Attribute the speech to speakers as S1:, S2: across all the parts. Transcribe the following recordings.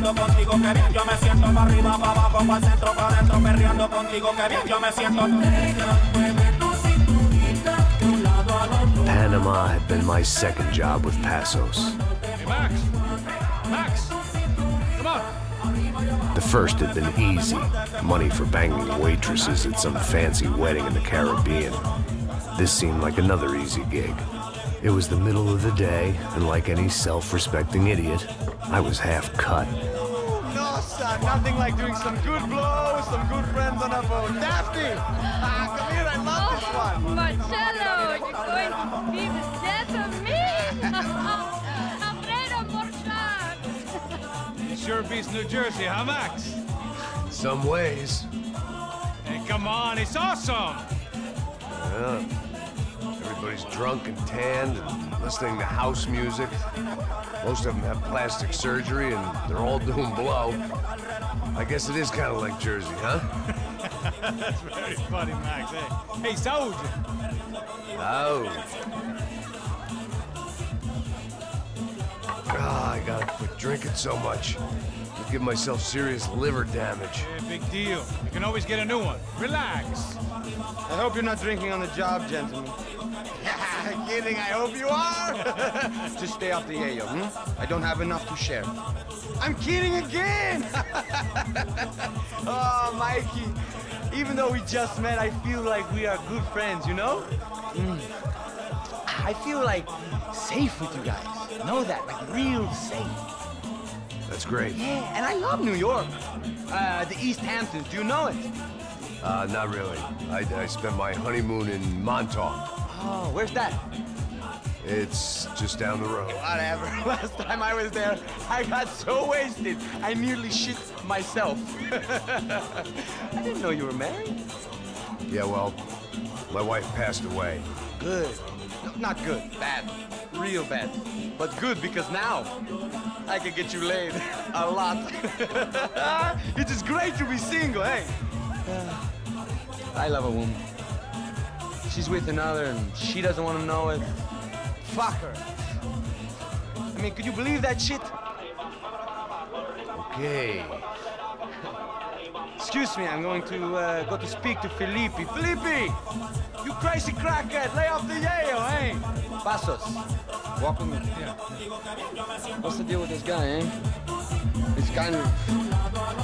S1: perreando contigo, que bien yo me siento, pa' arriba, pa' abajo, pa' centro, pa' dentro, perreando contigo, que bien yo me siento.
S2: Panama had been my second job with Passos.
S3: Hey, Max! Max! Come on!
S2: The first had been easy. Money for banging waitresses at some fancy wedding in the Caribbean. This seemed like another easy gig. It was the middle of the day, and like any self-respecting idiot, I was half cut.
S4: No, son, nothing like doing some good blows, some good friends on a boat. Daphne! Come here, I love this one.
S5: Marcello, you're going to be the death of me! Alfredo Morchan!
S3: It sure beats New Jersey, huh, Max?
S2: In some ways.
S3: Hey, come on, it's awesome!
S2: Yeah. Everybody's drunk and tanned and listening to house music. Most of them have plastic surgery and they're all doing blow. I guess it is kind of like Jersey, huh?
S3: That's very funny, Max. Hey, Saúde!
S2: Oh. Ah, I gotta quit drinking so much. I'll give myself serious liver damage.
S3: Yeah, big deal. You can always get a new one. Relax.
S4: I hope you're not drinking on the job, gentlemen. Kidding, I hope you are. Just stay off the yayo, I don't have enough to share. I'm kidding again! Oh, Mikey, even though we just met, I feel like we are good friends, you know? I feel like safe with you guys. Know that, like real safe.
S2: That's great.
S4: Yeah, and I love New York. The East Hamptons, do you know it?
S2: Not really. I spent my honeymoon in Montauk.
S4: Oh, where's that?
S2: It's just down the road.
S4: Whatever. Last time I was there, I got so wasted, I nearly shit myself. I didn't know you were married.
S2: Yeah, well, my wife passed away.
S4: Good. No, not good. Bad. Real bad. But good because now I can get you laid a lot. It is great to be single, hey? I love a woman. She's with another and she doesn't want to know it. Fuck her. I mean, could you believe that shit?
S2: Okay.
S4: Excuse me, I'm going to go to speak to Felipe. Felipe! You crazy crackhead, lay off the yayo, eh? Passos, walk with me.
S3: Yeah.
S4: What's the deal with this guy, eh? He's kind of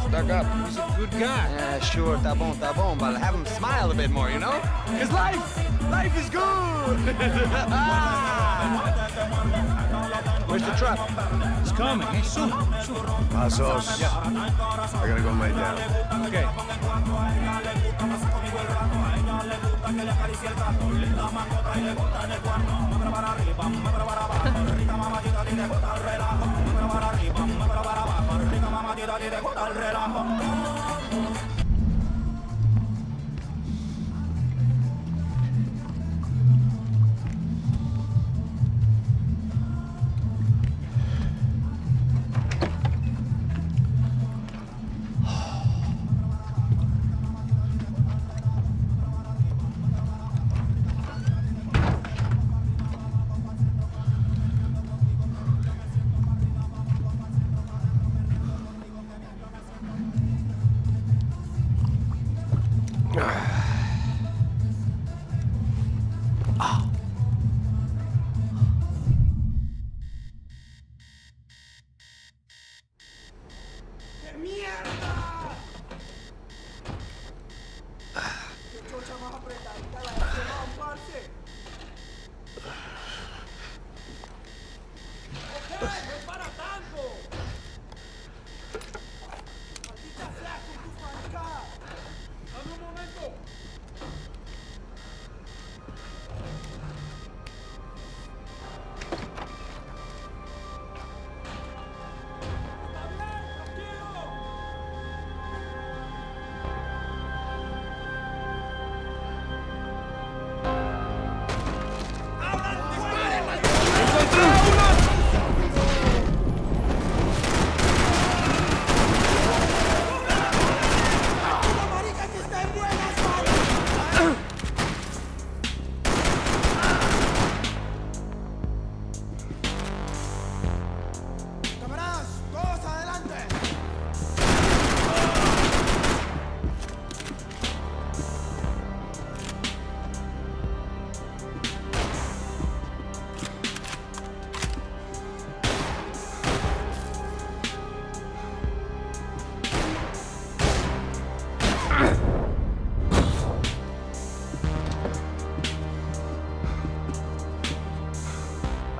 S4: stuck up.
S3: He's a good guy.
S4: Yeah, sure, tá bom, but have him smile a bit more, you know? Because life is good! Where's the truck?
S3: It's coming. Hey, soon.
S2: Passos.
S3: Yeah.
S2: I gotta go lay down.
S3: Okay.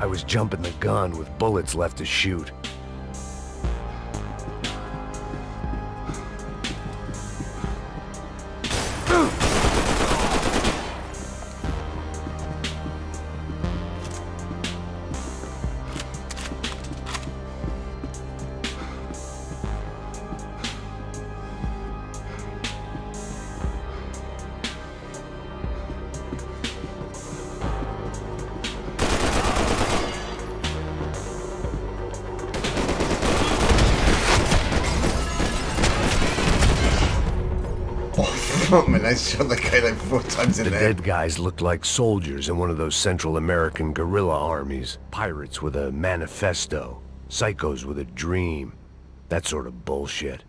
S2: I was jumping the gun with bullets left to shoot.
S6: Oh man, I shot that guy like 4 times in
S2: The
S6: the head.
S2: dead guys looked like soldiers in one of those Central American guerrilla armies. Pirates with a manifesto. Psychos with a dream. That sort of bullshit.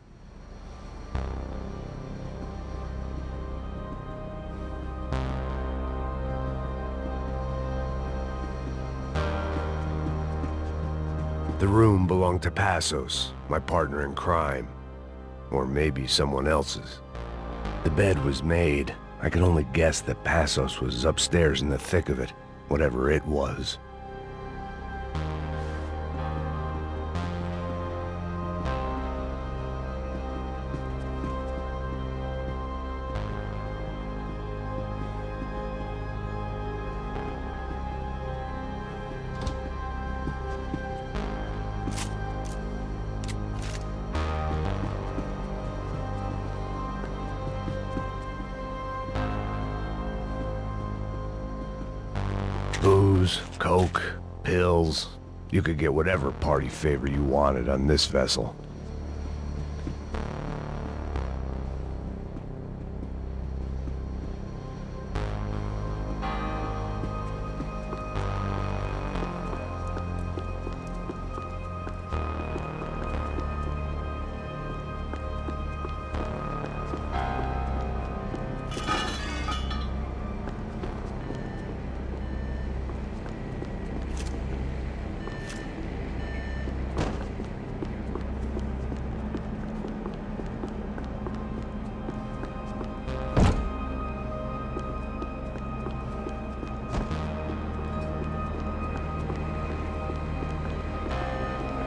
S2: The room belonged to Passos, my partner in crime. Or maybe someone else's. The bed was made. I could only guess that Passos was upstairs in the thick of it, whatever it was. Booze, coke, pills. You could get whatever party favor you wanted on this vessel.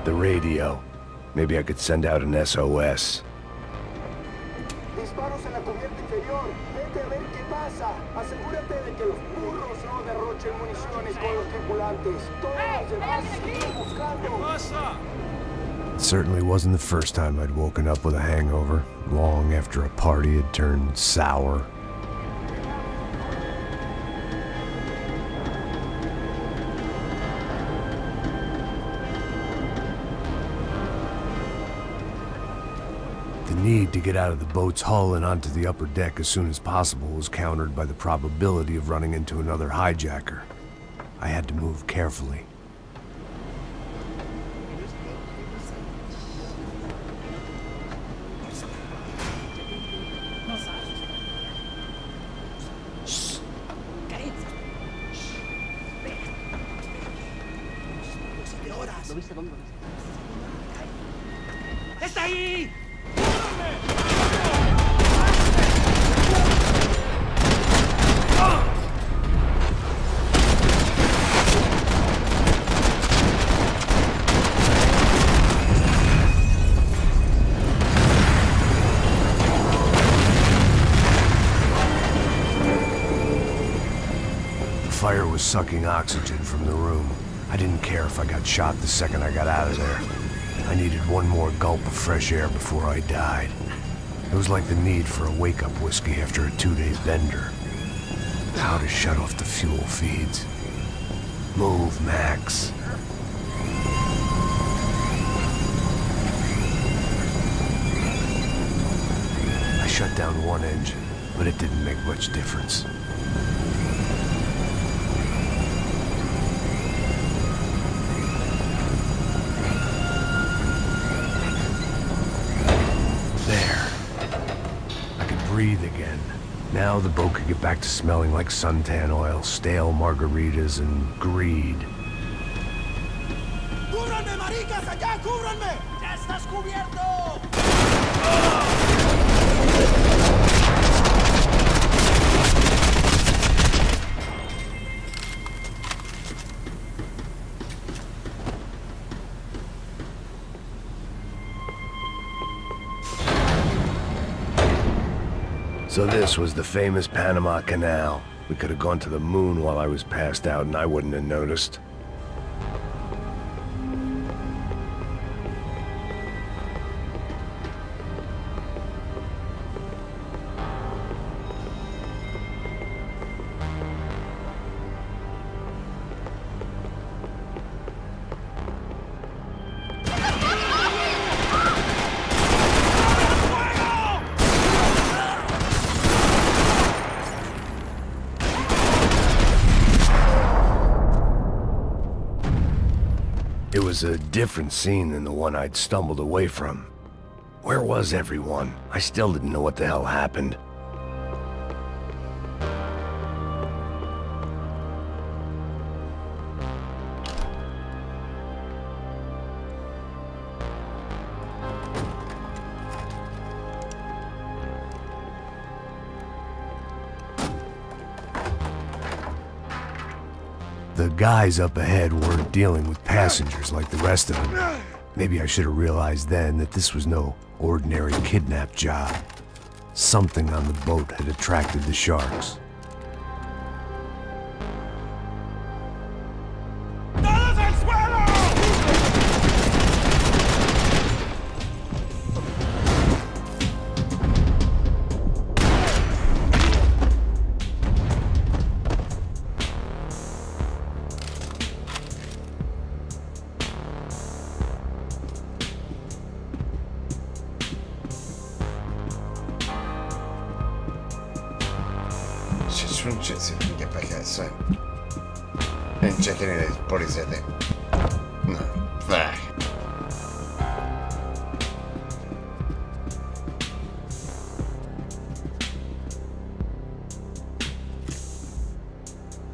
S2: The radio. Maybe I could send out an SOS.
S7: Disparos en la cubierta inferior. Vete a ver qué pasa. Asegúrate de que los burros no derrochen municiones con los tripulantes. Todos los demás siguen buscando.
S2: It certainly wasn't the first time I'd woken up with a hangover, long after a party had turned sour. The need to get out of the boat's hull and onto the upper deck as soon as possible was countered by the probability of running into another hijacker. I had to move carefully.
S1: ¡Está ahí!
S2: The fire was sucking oxygen from the room. I didn't care if I got shot the second I got out of there. I needed one more gulp of fresh air before I died. It was like the need for a wake-up whiskey after a 2-day bender. How to shut off the fuel feeds. Move, Max. I shut down one engine, but it didn't make much difference. Breathe again. Now the boat could get back to smelling like suntan oil, stale margaritas, and greed.
S1: ¡Cúbranme, maricas! ¡Allá, cúbranme! ¡Ya estás cubierto!
S2: So this was the famous Panama Canal. We could have gone to the moon while I was passed out and I wouldn't have noticed. It was a different scene than the one I'd stumbled away from. Where was everyone? I still didn't know what the hell happened. The guys up ahead weren't dealing with passengers like the rest of them. Maybe I should have realized then that this was no ordinary kidnap job. Something on the boat had attracted the sharks.
S6: Just run check, see if we can get back outside. And check any of those bodies out there. No, fuck.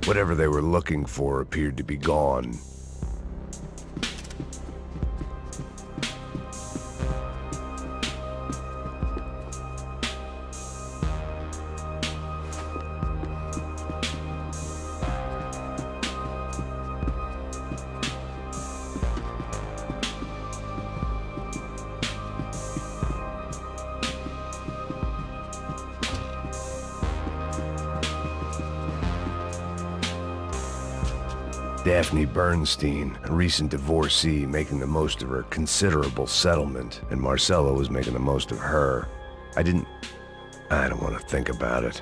S2: Whatever they were looking for appeared to be gone. Daphne Bernstein, a recent divorcee, making the most of her considerable settlement, and Marcella was making the most of her. I don't want to think about it.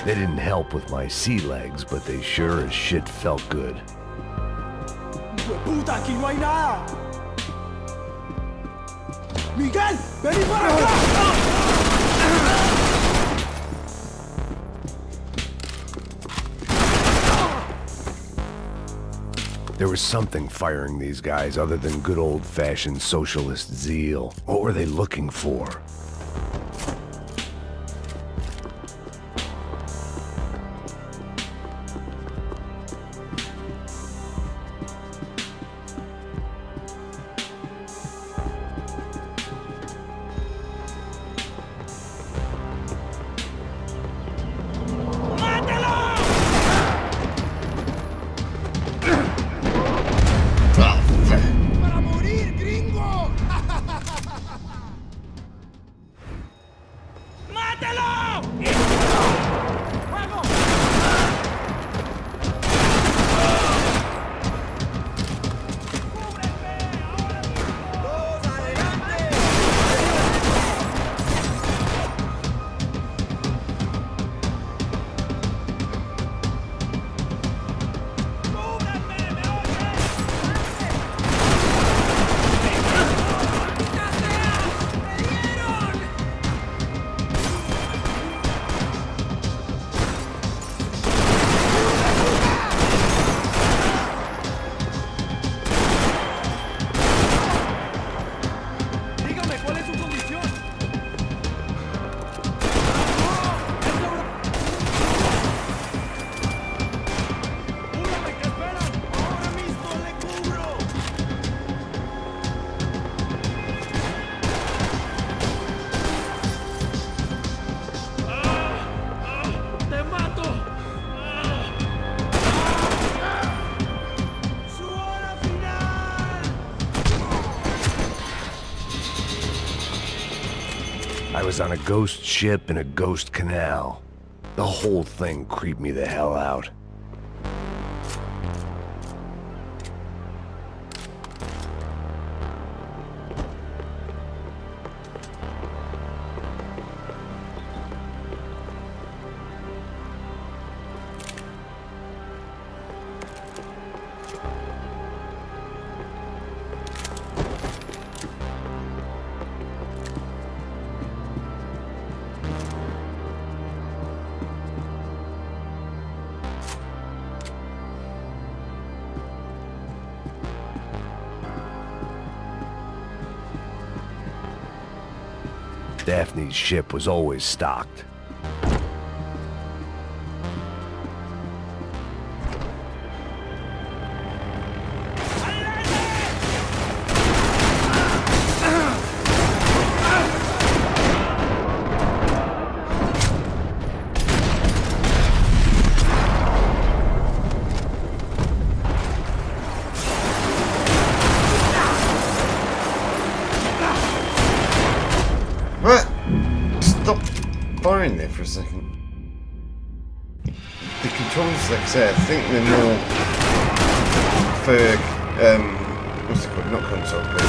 S2: They didn't help with my sea legs, but they sure as shit felt good.
S7: ¡Puta, aquí no hay nada! ¡Miguel, vení para acá!
S2: There was something firing these guys other than good old-fashioned socialist zeal. What were they looking for? was on a ghost ship in a ghost canal. The whole thing creeped me the hell out. Daphne's ship was always stocked.
S6: Stop firing there for a second. The controls, like I say, I think they're more for what's it called? Not console, but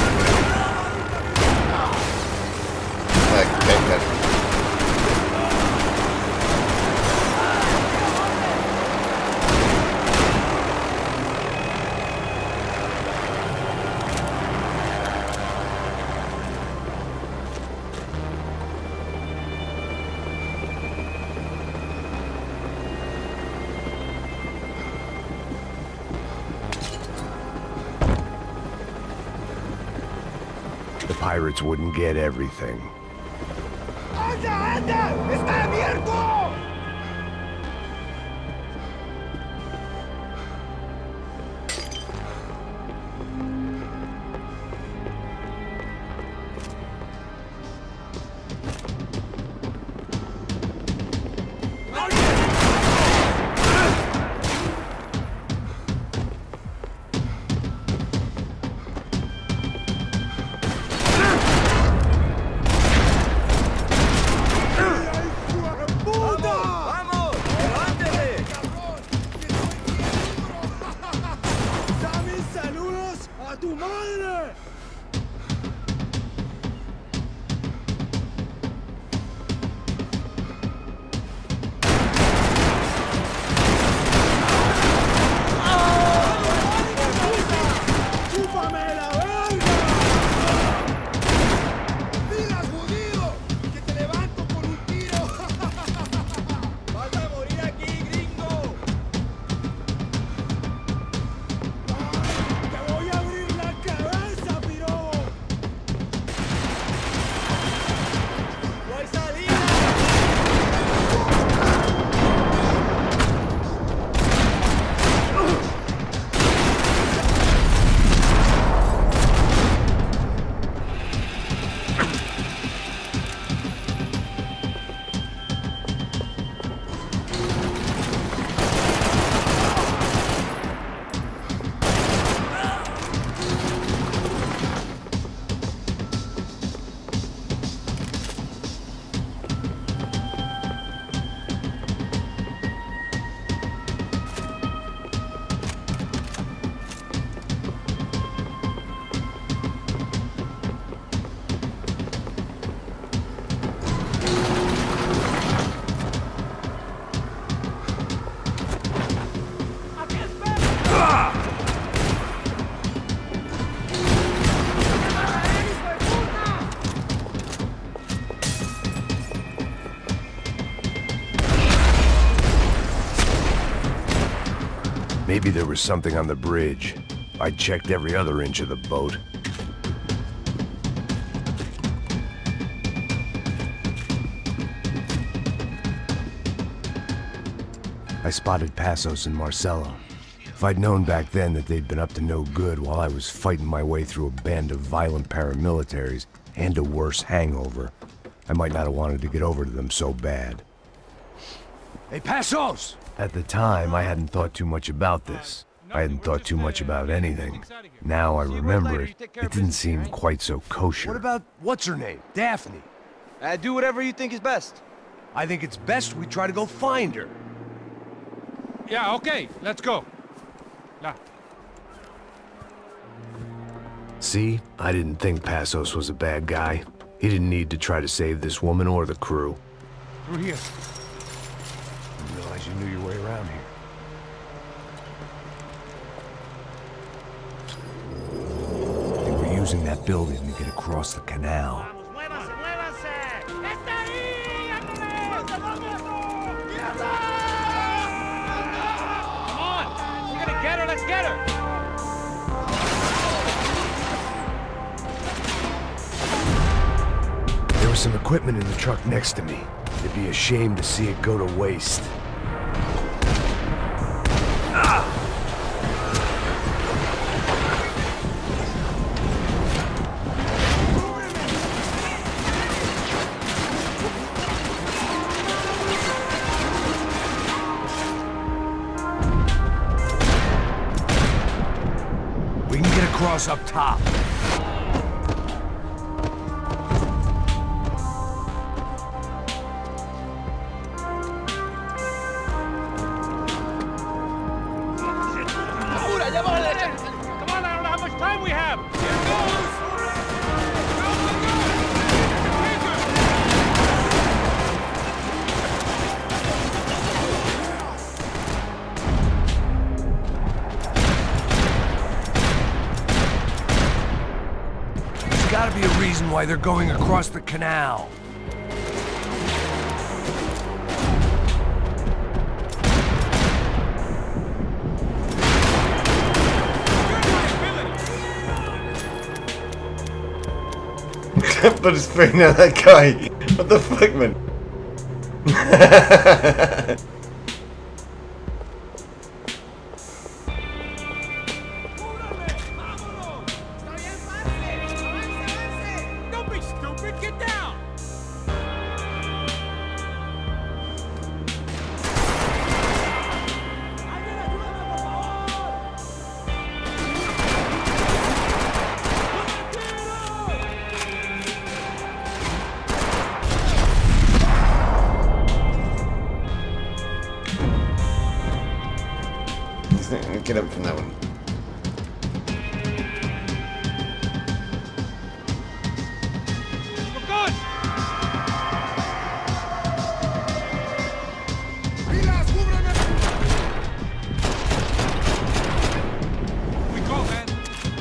S6: like gamepad.
S2: The pirates wouldn't get everything.
S7: ¡Anda, anda! ¡Está abierto!
S2: Maybe there was something on the bridge. I checked every other inch of the boat. I spotted Passos and Marcelo. If I'd known back then that they'd been up to no good while I was fighting my way through a band of violent paramilitaries and a worse hangover, I might not have wanted to get over to them so bad.
S3: Hey, Passos!
S2: At the time, I hadn't thought too much about this. I hadn't thought too much about anything. Now I remember it, it didn't seem quite so kosher.
S3: What about what's-her-name? Daphne?
S4: Do whatever you think is best.
S8: I think it's best we try to go find her.
S3: Yeah, okay, let's go. Yeah.
S2: See? I didn't think Passos was a bad guy. He didn't need to try to save this woman or the crew.
S3: Through here.
S8: Didn't realize you knew your way around here. They were using that building to get across the canal.
S3: Let's get her!
S2: There was some equipment in the truck next to me. It'd be a shame to see it go to waste.
S8: Across up top.
S3: Come on, I don't know how much time we have. Here goes.
S8: There's gotta be a reason why they're going across the canal.
S6: But it's spraying at that guy. What the fuck, man?
S3: Don't be stupid, get down!
S6: Get up from that one.
S3: We're good! We go, man.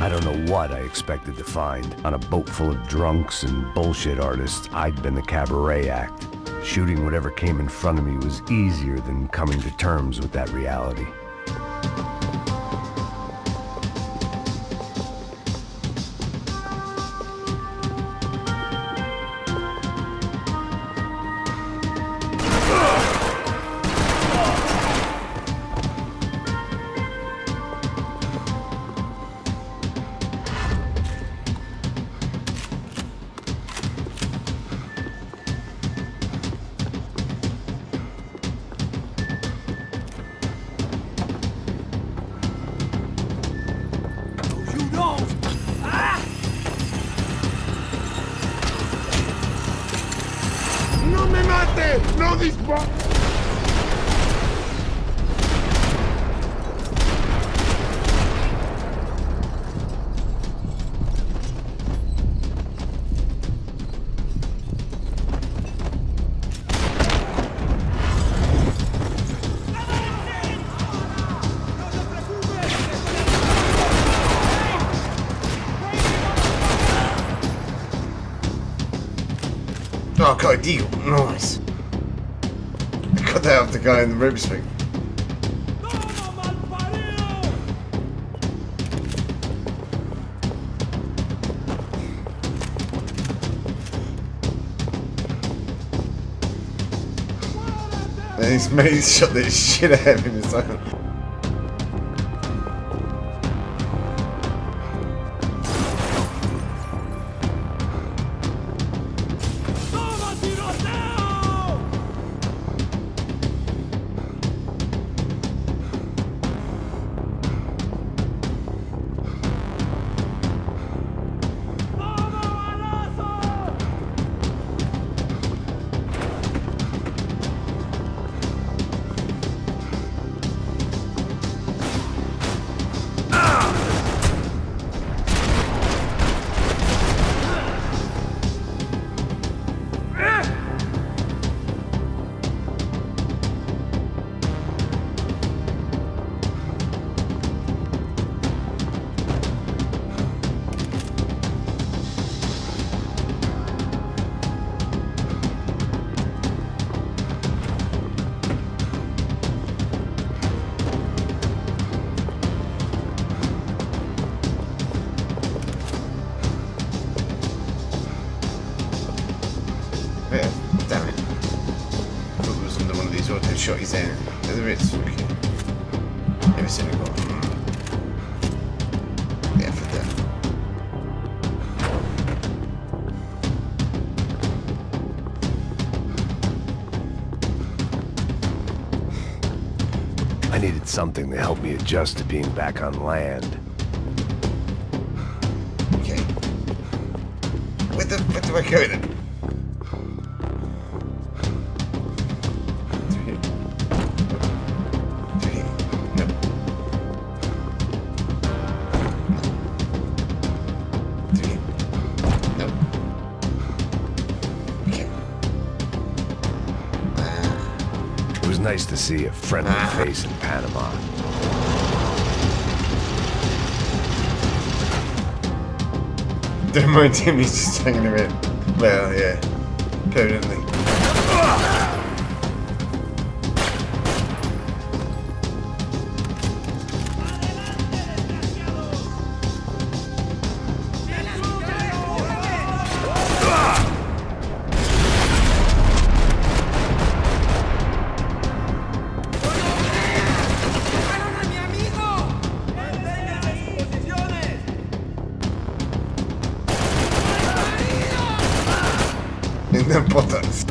S2: I don't know what I expected to find. On a boat full of drunks and bullshit artists, I'd been the cabaret act. Shooting whatever came in front of me was easier than coming to terms with that reality.
S6: No me mate! No dispare! Oh, got a deal. Nice. I got that off the guy in the rope swing. And his mate shot the shit out of him as well. Damn, there is. Okay. Maybe cynical. Yeah, for that.
S2: I needed something to help me adjust to being back on land.
S6: Okay. Where do I go then? Through here. No. Through here. No. Okay.
S2: It was nice to see a friendly face in Panama.
S6: Don't mind him, he's just hanging around. Well, yeah. Permanently. No potas.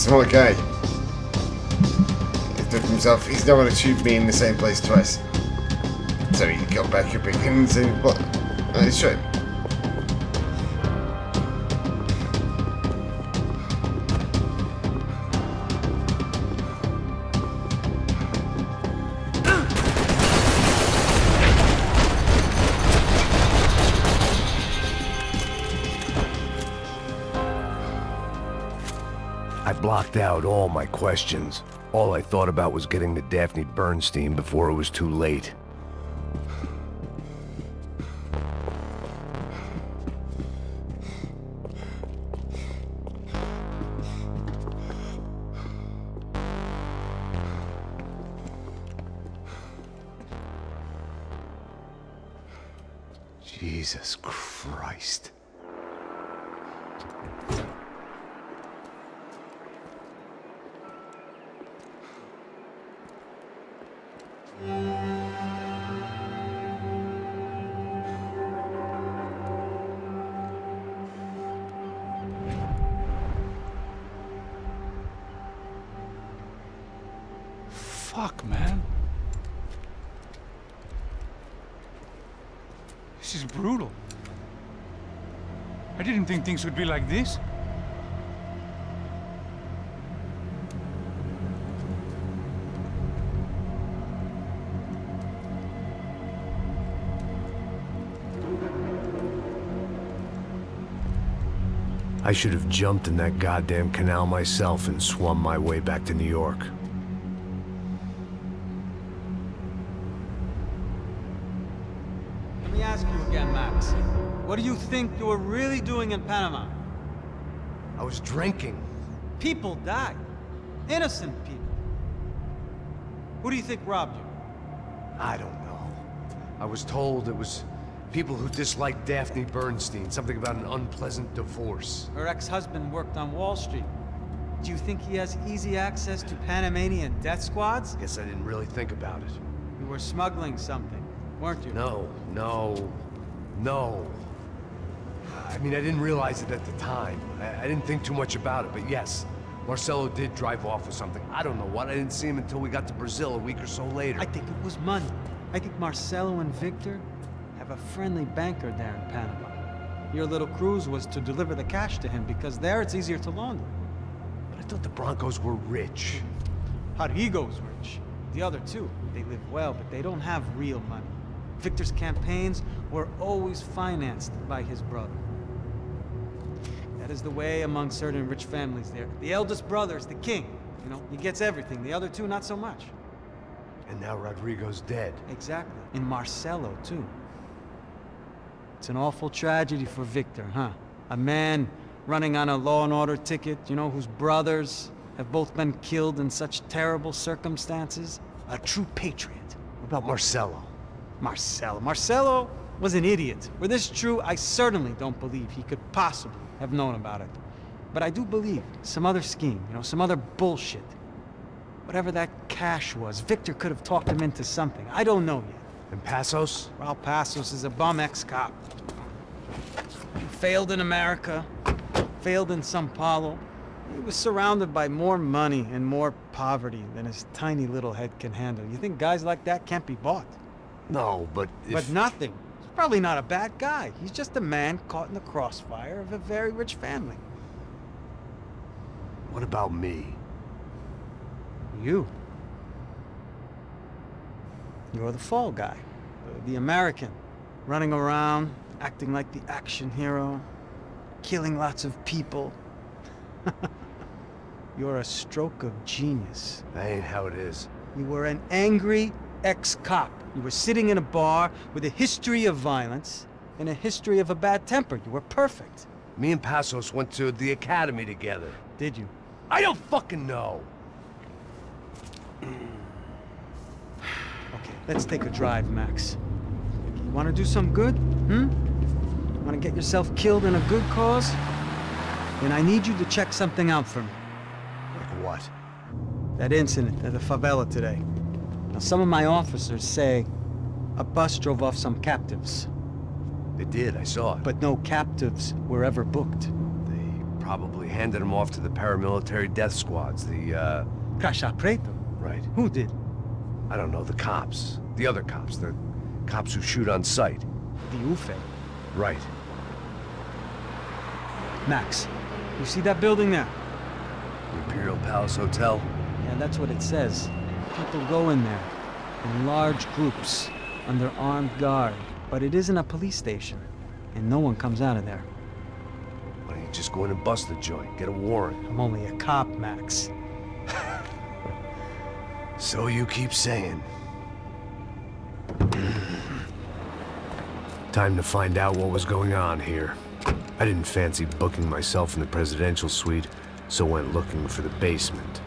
S6: smart guy. He thought to himself, he's not going to shoot me in the same place twice. So he got back up again and said, what? I shot him.
S2: I blocked out all my questions. All I thought about was getting to Daphne Bernstein before it was too late. Jesus Christ.
S3: Fuck, man. This is brutal. I didn't think things would be like this.
S2: I should have jumped in that goddamn canal myself and swum my way back to New York.
S9: Let me ask you again, Max. What do you think you were really doing in Panama?
S8: I was drinking.
S9: People died. Innocent people. Who do you think robbed you?
S8: I don't know. I was told it was people who disliked Daphne Bernstein, something about an unpleasant divorce.
S9: Her ex-husband worked on Wall Street. Do you think he has easy access to Panamanian death squads?
S8: Guess I didn't really think about it.
S9: You were smuggling something, weren't you?
S8: No. I mean, I didn't realize it at the time. I didn't think too much about it, but yes, Marcelo did drive off with something. I don't know what. I didn't see him until we got to Brazil a week or so later.
S9: I think it was money. I think Marcelo and Victor have a friendly banker there in Panama. Your little cruise was to deliver the cash to him because there it's easier to launder.
S8: But I thought the Broncos were rich.
S9: Rodrigo's rich. The other two, they live well, but they don't have real money. Victor's campaigns were always financed by his brother. That is the way among certain rich families there. The eldest brother is the king. You know, he gets everything. The other two, not so much.
S8: And now Rodrigo's dead.
S9: Exactly. And Marcelo, too. It's an awful tragedy for Victor, huh? A man running on a law and order ticket, you know, whose brothers have both been killed in such terrible circumstances. A true patriot.
S8: What about Marcelo?
S9: Marcelo was an idiot. Were this true, I certainly don't believe he could possibly have known about it. But I do believe some other scheme, you know, some other bullshit. Whatever that cash was, Victor could have talked him into something. I don't know yet.
S8: And Passos?
S9: Well, Passos is a bum ex-cop. He failed in America, failed in Sao Paulo. He was surrounded by more money and more poverty than his tiny little head can handle. You think guys like that can't be bought?
S8: No, but if...
S9: But nothing. He's probably not a bad guy. He's just a man caught in the crossfire of a very rich family.
S8: What about me?
S9: You. You're the fall guy. The American. Running around, acting like the action hero. Killing lots of people. You're a stroke of genius.
S8: That ain't how it is.
S9: You were an angry ex-cop. You were sitting in a bar with a history of violence and a history of a bad temper. You were perfect.
S8: Me and Passos went to the academy together.
S9: Did you?
S8: I don't fucking know.
S9: Okay, let's take a drive, Max. You want to do some good? Want to get yourself killed in a good cause? Then I need you to check something out for me.
S8: Like what?
S9: That incident at the favela today. Now, some of my officers say a bus drove off some captives.
S8: They did, I saw it.
S9: But no captives were ever booked.
S8: They probably. Handed them off to the paramilitary death squads, the,
S9: Caixa Preto?
S8: Right.
S9: Who did?
S8: I don't know, the cops. The other cops. The cops who shoot on sight.
S9: The UFE.
S8: Right.
S9: Max, you see that building there?
S8: Imperial Palace Hotel?
S9: Yeah, that's what it says. People go in there, in large groups, under armed guard. But it isn't a police station, and no one comes out of there.
S8: Why don't you just go in and bust the joint? Get a warrant.
S9: I'm only a cop, Max.
S8: So you keep saying. Time to find out what was going on here. I didn't fancy booking myself in the presidential suite, so went looking for the basement.